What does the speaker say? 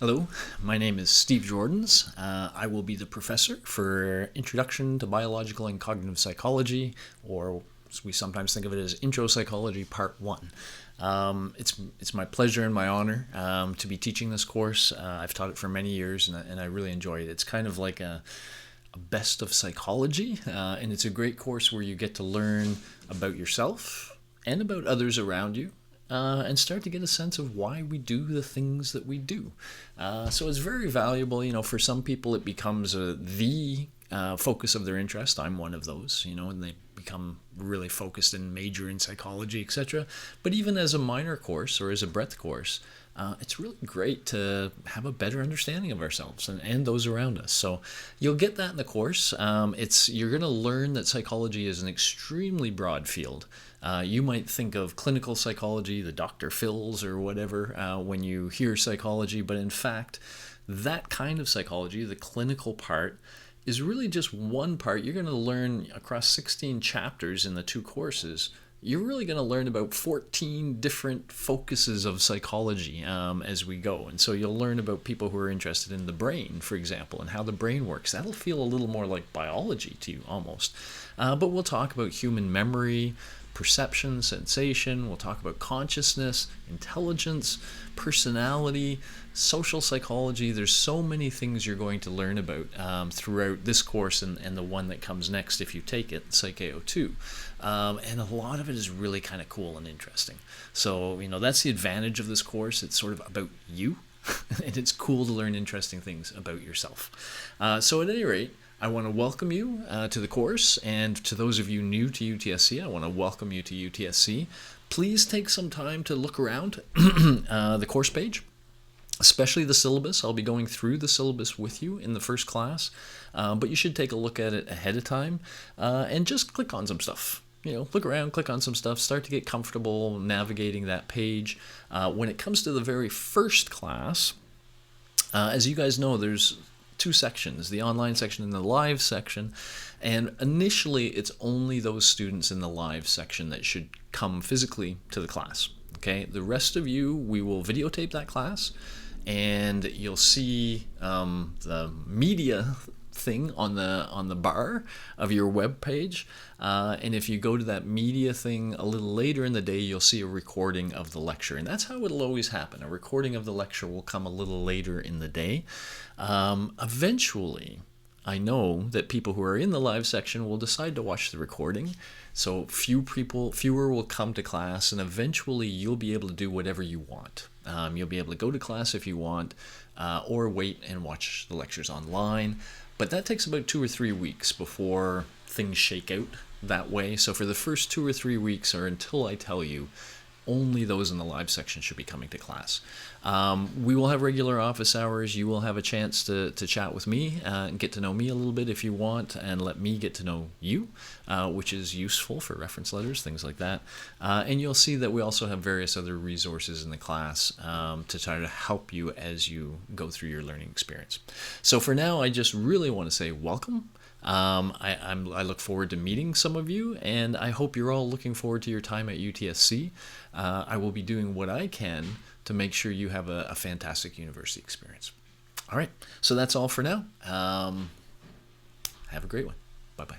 Hello, my name is Steve Jordans. I will be the professor for Introduction to Biological and Cognitive Psychology, or as we sometimes think of it as Intro Psychology Part 1. It's my pleasure and my honor to be teaching this course. I've taught it for many years and I really enjoy it. It's kind of like a best of psychology, and it's a great course where you get to learn about yourself and about others around you. And start to get a sense of why we do the things that we do. So it's very valuable. For some people it becomes the focus of their interest. I'm one of those, and they become really focused and major in psychology, etc. But even as a minor course or as a breadth course, it's really great to have a better understanding of ourselves and those around us. So you'll get that in the course. You're going to learn that psychology is an extremely broad field. You might think of clinical psychology, the Dr. Phils or whatever, when you hear psychology, but in fact, that kind of psychology, the clinical part, is really just one part. You're going to learn across 16 chapters in the two courses. You're really going to learn about 14 different focuses of psychology as we go. And so you'll learn about people who are interested in the brain, for example, and how the brain works. That'll feel a little more like biology to you almost. But we'll talk about human memory, perception, sensation. We'll talk about consciousness, intelligence, personality, social psychology. There's so many things you're going to learn about throughout this course and the one that comes next if you take it, PsyA01. And a lot of it is really kind of cool and interesting. So, that's the advantage of this course. It's sort of about you, and it's cool to learn interesting things about yourself. So at any rate, I want to welcome you to the course, and to those of you new to UTSC, I want to welcome you to UTSC. Please take some time to look around the course page, especially the syllabus. I'll be going through the syllabus with you in the first class, but you should take a look at it ahead of time and just click on some stuff. Look around, click on some stuff, start to get comfortable navigating that page. When it comes to the very first class, as you guys know, there's two sections, the online section and the live section, and initially it's only those students in the live section that should come physically to the class. Okay, the rest of you, we will videotape that class, and you'll see the media thing on the bar of your web page, and if you go to that media thing a little later in the day, you'll see a recording of the lecture, and that's how it'll always happen. A recording of the lecture will come a little later in the day. Eventually, I know that people who are in the live section will decide to watch the recording, so fewer will come to class, and eventually you'll be able to do whatever you want. You'll be able to go to class if you want, or wait and watch the lectures online. But that takes about 2 or 3 weeks before things shake out that way. So for the first 2 or 3 weeks, or until I tell you, only those in the live section should be coming to class. We will have regular office hours. You will have a chance to chat with me and get to know me a little bit if you want, and let me get to know you, which is useful for reference letters, things like that. And you'll see that we also have various other resources in the class to try to help you as you go through your learning experience. So for now, I just really want to say welcome. I look forward to meeting some of you, and I hope you're all looking forward to your time at UTSC. I will be doing what I can to make sure you have a fantastic university experience. All right, so that's all for now. Have a great one. Bye-bye.